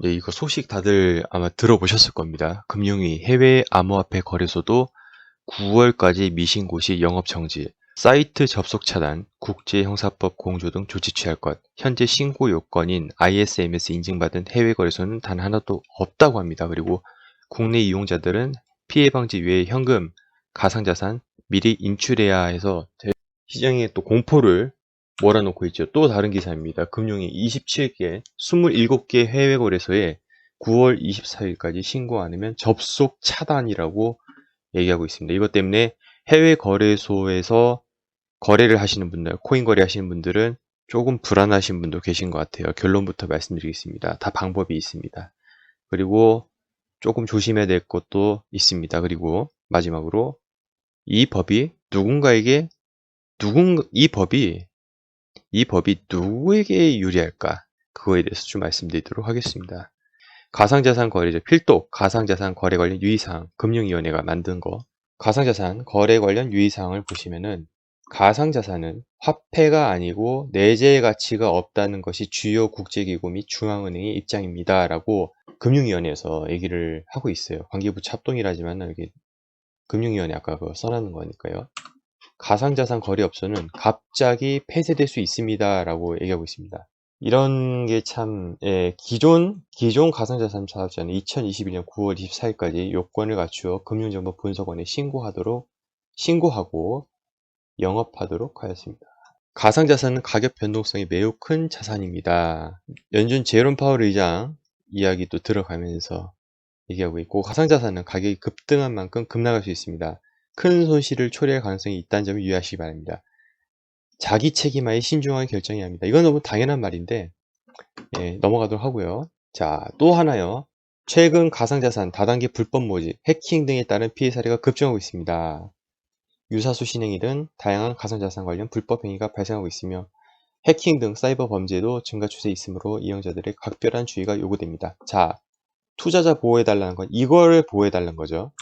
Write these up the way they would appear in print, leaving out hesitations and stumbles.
네, 이거 소식 다들 아마 들어보셨을 겁니다. 금융위 해외 암호화폐 거래소도 9월까지 미신고 시 영업 정지, 사이트 접속 차단, 국제형사법 공조 등 조치 취할 것. 현재 신고 요건인 ISMS 인증받은 해외 거래소는 단 하나도 없다고 합니다. 그리고 국내 이용자들은 피해 방지 위해 현금, 가상자산 미리 인출해야 해서 시장에 또 공포를 몰아넣고 있죠. 또 다른 기사입니다. 금융위 27개, 27개 해외 거래소에 9월 24일까지 신고 안 하면 접속 차단이라고 얘기하고 있습니다. 이것 때문에 해외 거래소에서 거래를 하시는 분들, 코인 거래 하시는 분들은 조금 불안하신 분도 계신 것 같아요. 결론부터 말씀드리겠습니다. 다 방법이 있습니다. 그리고 조금 조심해야 될 것도 있습니다. 그리고 마지막으로 이 법이 누군가에게 이 법이 누구에게 유리할까? 그거에 대해서 좀 말씀드리도록 하겠습니다. 가상자산 거래죠. 필독 가상자산 거래 관련 유의사항 금융위원회가 만든 거. 가상자산 거래 관련 유의사항을 보시면은 가상자산은 화폐가 아니고 내재 가치가 없다는 것이 주요 국제기구 및 중앙은행의 입장입니다. 라고 금융위원회에서 얘기를 하고 있어요. 관계부 합동이라지만 여기 금융위원회 아까 그거 써놨는 거니까요. 가상자산 거래업소는 갑자기 폐쇄될 수 있습니다. 라고 얘기하고 있습니다. 이런 게 참, 기존 가상자산 사업자는 2021년 9월 24일까지 요건을 갖추어 금융정보분석원에 신고하고 영업하도록 하였습니다. 가상자산은 가격 변동성이 매우 큰 자산입니다. 연준 제롬 파월 의장 이야기도 들어가면서 얘기하고 있고, 가상자산은 가격이 급등한 만큼 급락할 수 있습니다. 큰 손실을 초래할 가능성이 있다는 점을 유의하시기 바랍니다. 자기 책임하에 신중하게 결정해야 합니다. 이건 너무 당연한 말인데 넘어가도록 하고요. 자, 또 하나요. 최근 가상자산, 다단계 불법 모집, 해킹 등에 따른 피해 사례가 급증하고 있습니다. 유사수 신행이 등 다양한 가상자산 관련 불법 행위가 발생하고 있으며 해킹 등 사이버 범죄도 증가 추세에 있으므로 이용자들의 각별한 주의가 요구됩니다. 자, 투자자 보호해달라는 건 이거를 보호해달라는 거죠.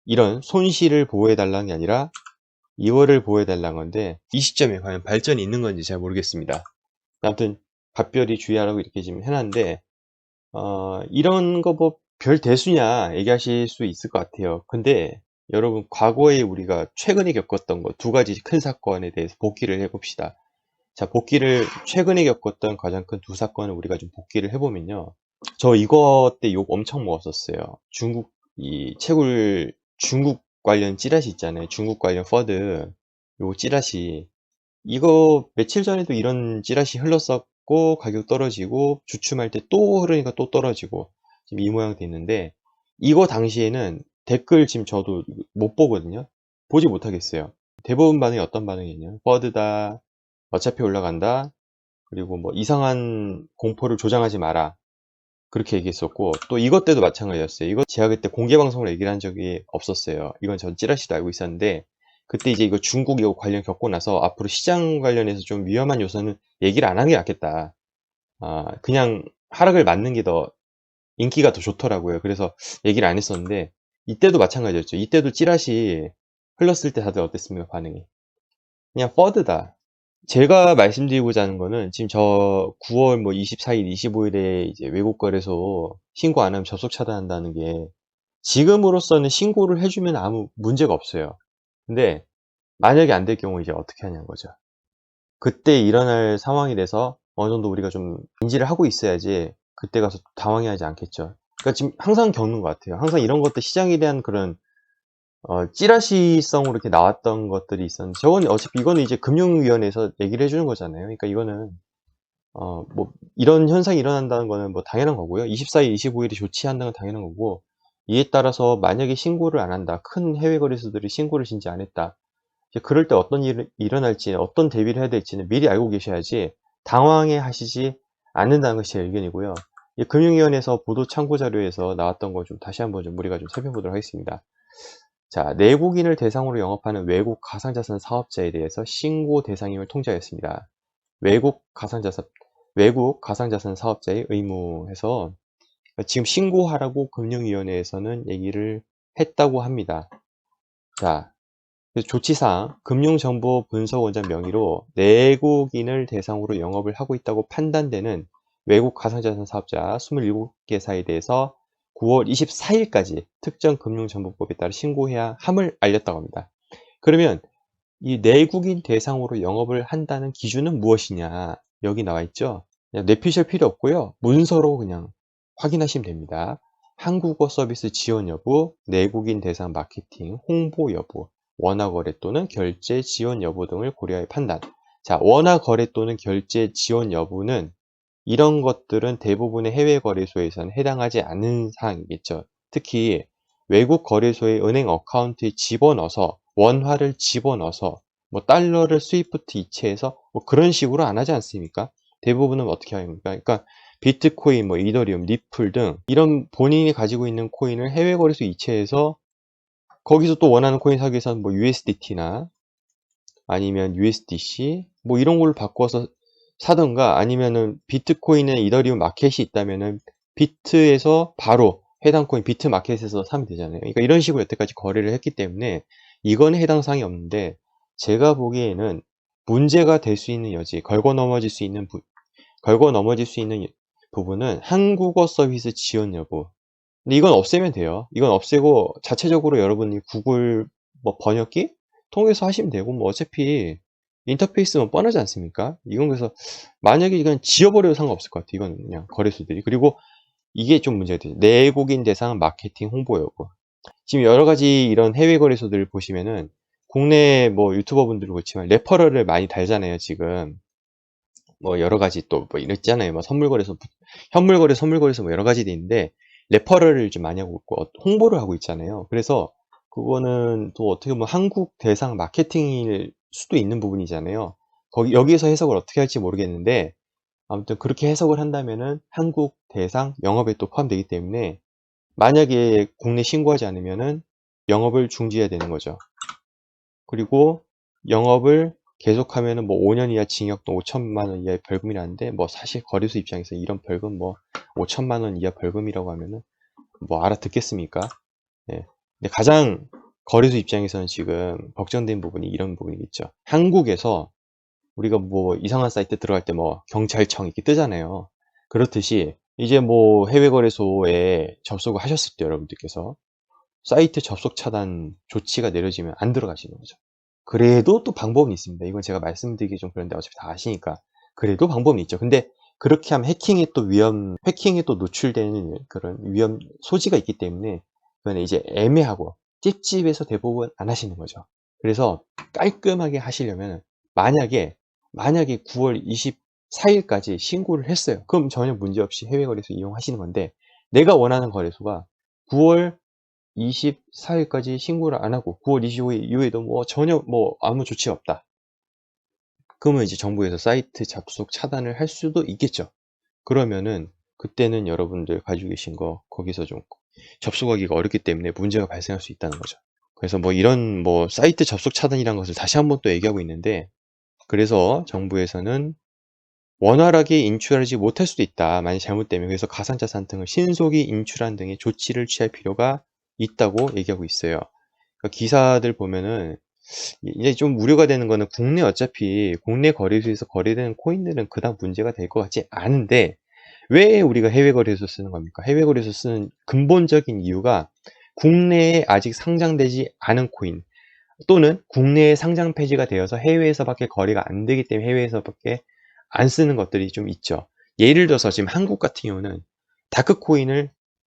이런 손실을 보호해달라는 게 아니라 이거를 보호해달라는 건데 이 시점에 과연 발전이 있는 건지 잘 모르겠습니다. 아무튼 각별히 주의하라고 이렇게 지금 해놨는데 이런 거 뭐 별 대수냐 얘기하실 수 있을 것 같아요. 근데 여러분 과거에 우리가 최근에 겪었던 거 두 가지 큰 사건에 대해서 복기를 해봅시다. 자, 최근에 겪었던 가장 큰 두 사건을 우리가 좀 복기를 해보면요. 저 이거 때 욕 엄청 먹었었어요. 중국 관련 찌라시 있잖아요. 중국 관련 퍼드 요 찌라시 이거 며칠 전에도 이런 찌라시 흘렀었고 가격 떨어지고 주춤할 때 또 흐르니까 또 떨어지고 지금 이 모양 됐는데 이거 당시에는 댓글 지금 저도 못 보거든요. 보지 못하겠어요. 대부분 반응이 어떤 반응이냐? 버드다. 어차피 올라간다. 그리고 뭐 이상한 공포를 조장하지 마라. 그렇게 얘기했었고 또 이것 때도 마찬가지였어요. 이거 제가 그때 공개 방송으로 얘기를 한 적이 없었어요. 이건 전 찌라시도 알고 있었는데 그때 이제 이거 중국 이거 관련 겪고 나서 앞으로 시장 관련해서 좀 위험한 요소는 얘기를 안 하는 게 낫겠다. 그냥 하락을 맞는 게 더 인기가 더 좋더라고요. 그래서 얘기를 안 했었는데 이때도 마찬가지였죠. 이때도 찌라시 흘렀을 때 다들 어땠습니까? 반응이. 그냥 퍼드다. 제가 말씀드리고자 하는 거는 지금 저 9월 뭐 24일, 25일에 이제 외국 거래소 신고 안 하면 접속 차단한다는 게 지금으로서는 신고를 해주면 아무 문제가 없어요. 근데 만약에 안 될 경우 이제 어떻게 하냐는 거죠. 그때 일어날 상황이 돼서 어느 정도 우리가 좀 인지를 하고 있어야지 그때 가서 당황해하지 않겠죠. 그러니까 지금 항상 겪는 것 같아요. 항상 이런 것들 시장에 대한 그런 찌라시성으로 이렇게 나왔던 것들이 있었는데, 저건 어차피 이거는 이제 금융위원회에서 얘기를 해주는 거잖아요. 그러니까 이거는, 뭐, 이런 현상이 일어난다는 거는 뭐 당연한 거고요. 24일, 25일이 조치한다는 건 당연한 거고, 이에 따라서 만약에 신고를 안 한다. 큰 해외 거래소들이 신고를 진짜 안 했다. 이제 그럴 때 어떤 일이 일어날지, 어떤 대비를 해야 될지는 미리 알고 계셔야지 당황해 하시지 않는다는 것이 제 의견이고요. 이 금융위원회에서 보도 참고 자료에서 나왔던 거 좀 다시 한번 좀 우리가 좀 살펴보도록 하겠습니다. 자, 내국인을 대상으로 영업하는 외국 가상자산 사업자에 대해서 신고 대상임을 통지하였습니다. 외국 가상자산, 외국 가상자산 사업자의 의무해서 지금 신고하라고 금융위원회에서는 얘기를 했다고 합니다. 자, 조치사항, 금융정보분석원장 명의로 내국인을 대상으로 영업을 하고 있다고 판단되는 외국 가상자산 사업자 27개사에 대해서 9월 24일까지 특정 금융정보법에 따라 신고해야 함을 알렸다고 합니다. 그러면 이 내국인 대상으로 영업을 한다는 기준은 무엇이냐? 여기 나와 있죠? 그냥 내피셜 필요 없고요. 문서로 그냥 확인하시면 됩니다. 한국어 서비스 지원 여부, 내국인 대상 마케팅, 홍보 여부, 원화 거래 또는 결제 지원 여부 등을 고려하여 판단. 자, 원화 거래 또는 결제 지원 여부는 이런 것들은 대부분의 해외 거래소에서는 해당하지 않는 사항이겠죠. 특히 외국 거래소의 은행 어카운트에 집어넣어서 원화를 집어넣어서 뭐 달러를 스위프트 이체해서 뭐 그런 식으로 안 하지 않습니까? 대부분은 어떻게 합니까? 그러니까 비트코인, 뭐 이더리움, 리플 등 이런 본인이 가지고 있는 코인을 해외 거래소 이체해서 거기서 또 원하는 코인 사기 위해서는 뭐 USDT나 아니면 USDC 뭐 이런 걸로 바꿔서 사던가 아니면은 비트코인에 이더리움 마켓이 있다면은 비트에서 바로 해당 코인 비트 마켓에서 사면 되잖아요. 그러니까 이런 식으로 여태까지 거래를 했기 때문에 이건 해당 사항이 없는데 제가 보기에는 문제가 될 수 있는 여지, 걸고 넘어질 수 있는 부분은 한국어 서비스 지원 여부. 근데 이건 없애면 돼요. 이건 없애고 자체적으로 여러분이 구글 뭐 번역기 통해서 하시면 되고 뭐 어차피 인터페이스는 뻔하지 않습니까? 이건 그래서 만약에 이건 지워버려도 상관없을 것 같아요. 이건 그냥 거래소들이. 그리고 이게 좀 문제가 돼요. 내국인 대상 마케팅 홍보 여부. 지금 여러 가지 이런 해외 거래소들 보시면은 국내 뭐 유튜버 분들도 그렇지만 레퍼럴을 많이 달잖아요, 지금. 뭐 여러 가지 또 뭐 이랬잖아요. 뭐 선물거래소, 현물거래, 선물거래소 뭐 여러 가지 돼 있는데 레퍼럴을 좀 많이 하고 있고 홍보를 하고 있잖아요. 그래서 그거는 또 어떻게 보면 한국 대상 마케팅일 수도 있는 부분이잖아요. 거기 여기에서 해석을 어떻게 할지 모르겠는데 아무튼 그렇게 해석을 한다면은 한국 대상 영업에 또 포함되기 때문에 만약에 국내 신고하지 않으면은 영업을 중지해야 되는 거죠. 그리고 영업을 계속하면은 뭐 5년 이하 징역 또 5천만 원 이하의 벌금이라는데 뭐 사실 거래소 입장에서 이런 벌금 뭐 5천만 원 이하 벌금이라고 하면은 뭐 알아듣겠습니까? 예. 근데 가장 거래소 입장에서는 지금 걱정된 부분이 이런 부분이겠죠. 한국에서 우리가 뭐 이상한 사이트 들어갈 때 뭐 경찰청 이렇게 뜨잖아요. 그렇듯이 이제 뭐 해외 거래소에 접속을 하셨을 때 여러분들께서 사이트 접속 차단 조치가 내려지면 안 들어가시는 거죠. 그래도 또 방법은 있습니다. 이건 제가 말씀드리기 좀 그런데 어차피 다 아시니까. 그래도 방법은 있죠. 근데 그렇게 하면 해킹에 또 노출되는 그런 위험 소지가 있기 때문에 그건 이제 애매하고 찝찝해서 대부분 안 하시는 거죠. 그래서 깔끔하게 하시려면 만약에 9월 24일까지 신고를 했어요. 그럼 전혀 문제없이 해외 거래소 이용하시는 건데 내가 원하는 거래소가 9월 24일까지 신고를 안 하고 9월 25일 이후에도 뭐 전혀 뭐 아무 조치 없다. 그러면 이제 정부에서 사이트 접속 차단을 할 수도 있겠죠. 그러면은 그때는 여러분들 가지고 계신 거 거기서 좀 접속하기가 어렵기 때문에 문제가 발생할 수 있다는 거죠. 그래서 뭐 이런 뭐 사이트 접속 차단이라는 것을 다시 한번 또 얘기하고 있는데 그래서 정부에서는 원활하게 인출하지 못할 수도 있다. 만약 잘못되면. 그래서 가상자산 등을 신속히 인출한 등의 조치를 취할 필요가 있다고 얘기하고 있어요. 그러니까 기사들 보면은 이제 좀 우려가 되는 거는 어차피 국내 거래소에서 거래되는 코인들은 그닥 문제가 될 것 같지 않은데 왜 우리가 해외 거래소 쓰는 겁니까? 해외 거래소 쓰는 근본적인 이유가 국내에 아직 상장되지 않은 코인 또는 국내에 상장 폐지가 되어서 해외에서밖에 거래가 안 되기 때문에 해외에서밖에 안 쓰는 것들이 좀 있죠. 예를 들어서 지금 한국 같은 경우는 다크코인을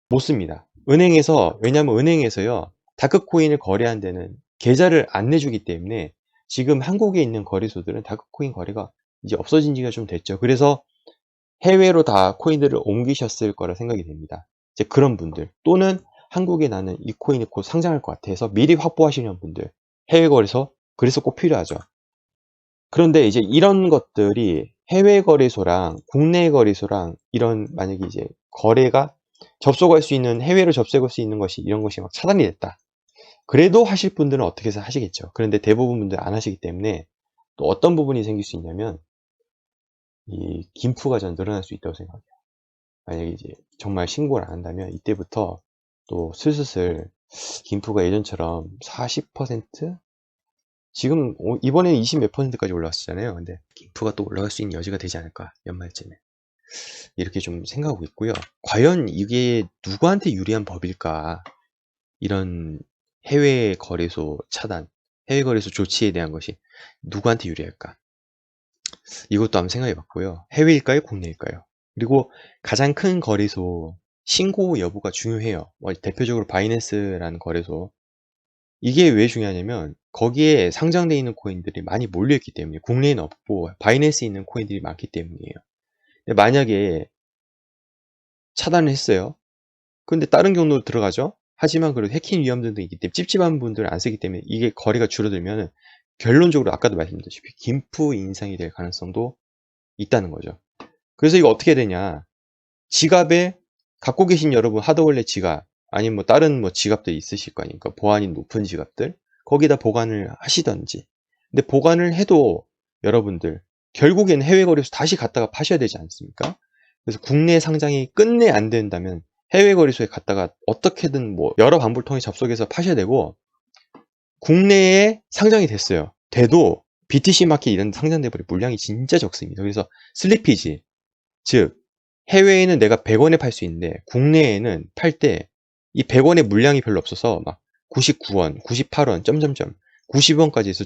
못 씁니다. 왜냐하면 은행에서요, 다크코인을 거래한 데는 계좌를 안 내주기 때문에 지금 한국에 있는 거래소들은 다크코인 거래가 이제 없어진 지가 좀 됐죠. 그래서 해외로 다 코인들을 옮기셨을 거라 생각이 됩니다. 이제 그런 분들 또는 한국에 나는 이 코인이 곧 상장할 것 같아서 미리 확보하시는 분들 해외 거래소 그래서 꼭 필요하죠. 그런데 이제 이런 것들이 해외 거래소랑 국내 거래소랑 이런 만약에 이제 거래가 접속할 수 있는 해외로 접속할 수 있는 것이 이런 것이 막 차단이 됐다. 그래도 하실 분들은 어떻게 해서 하시겠죠. 그런데 대부분 분들 안 하시기 때문에 또 어떤 부분이 생길 수 있냐면 이 김프가 전 늘어날 수 있다고 생각해요. 만약에 이제 정말 신고를 안 한다면 이때부터 또 슬슬 김프가 예전처럼 40% 지금 이번에 20 몇 %까지 올라왔잖아요. 근데 김프가 또 올라갈 수 있는 여지가 되지 않을까 연말쯤에. 이렇게 좀 생각하고 있고요. 과연 이게 누구한테 유리한 법일까? 이런 해외 거래소 차단, 해외 거래소 조치에 대한 것이 누구한테 유리할까? 이것도 한번 생각해 봤고요. 해외일까요? 국내일까요? 그리고 가장 큰 거래소 신고 여부가 중요해요. 대표적으로 바이낸스라는 거래소. 이게 왜 중요하냐면 거기에 상장되어 있는 코인들이 많이 몰려있기 때문에 국내에는 없고 바이낸스에 있는 코인들이 많기 때문이에요. 근데 만약에 차단을 했어요. 근데 다른 경로로 들어가죠. 하지만 그래도 해킹 위험 등이 있기 때문에 찝찝한 분들은 안 쓰기 때문에 이게 거래가 줄어들면 결론적으로 아까도 말씀드렸다시피 김프 인상이 될 가능성도 있다는 거죠. 그래서 이거 어떻게 되냐. 지갑에 갖고 계신 여러분 하드월렛 지갑 아니면 뭐 다른 뭐 지갑들이 있으실 거 아닙니까? 보안이 높은 지갑들 거기다 보관을 하시던지. 근데 보관을 해도 여러분들 결국엔 해외 거래소 다시 갖다가 파셔야 되지 않습니까? 그래서 국내 상장이 끝내 안 된다면 해외 거래소에 갖다가 어떻게든 뭐 여러 방법을 통해 접속해서 파셔야 되고 국내에 상장이 됐어요. 돼도 BTC 마켓 이런 데 상장돼 버린 물량이 진짜 적습니다. 그래서 슬리피지 즉 해외에는 내가 100원에 팔 수 있는데 국내에는 팔 때 이 100원의 물량이 별로 없어서 막 99원, 98원, 점점점 90원까지 해서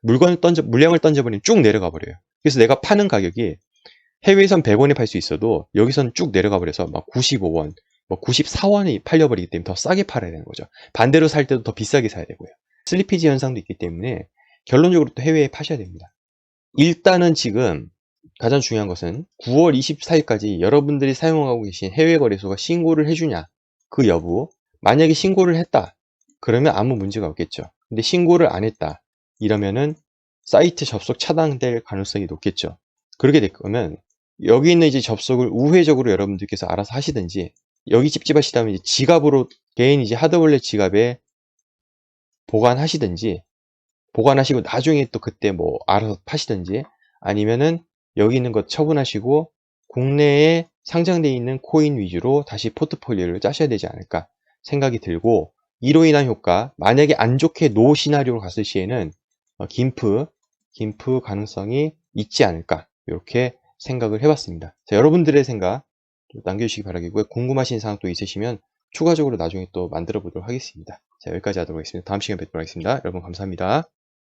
물량을 던져버리면 쭉 내려가 버려요. 그래서 내가 파는 가격이 해외에선 100원에 팔 수 있어도 여기선 쭉 내려가 버려서 막 95원, 뭐 94원이 팔려버리기 때문에 더 싸게 팔아야 되는 거죠. 반대로 살 때도 더 비싸게 사야 되고요. 슬리피지 현상도 있기 때문에 결론적으로 또 해외에 파셔야 됩니다. 일단은 지금 가장 중요한 것은 9월 24일까지 여러분들이 사용하고 계신 해외 거래소가 신고를 해주냐 그 여부. 만약에 신고를 했다 그러면 아무 문제가 없겠죠. 근데 신고를 안 했다 이러면은 사이트 접속 차단될 가능성이 높겠죠. 그렇게 될 거면 여기 있는 이제 접속을 우회적으로 여러분들께서 알아서 하시든지 여기 찝찝하시다면 이제 지갑으로 개인 이제 하드월렛 지갑에 보관하시든지 보관하시고 나중에 또 그때 뭐 알아서 파시든지 아니면은 여기 있는 것 처분하시고 국내에 상장되어 있는 코인 위주로 다시 포트폴리오를 짜셔야 되지 않을까 생각이 들고 이로 인한 효과 만약에 안 좋게 노 시나리오로 갔을 시에는 김프 가능성이 있지 않을까 이렇게 생각을 해봤습니다. 자, 여러분들의 생각 남겨주시기 바라겠고요. 궁금하신 사항 또 있으시면 추가적으로 나중에 또 만들어 보도록 하겠습니다. 자, 여기까지 하도록 하겠습니다. 다음 시간에 뵙도록 하겠습니다. 여러분 감사합니다.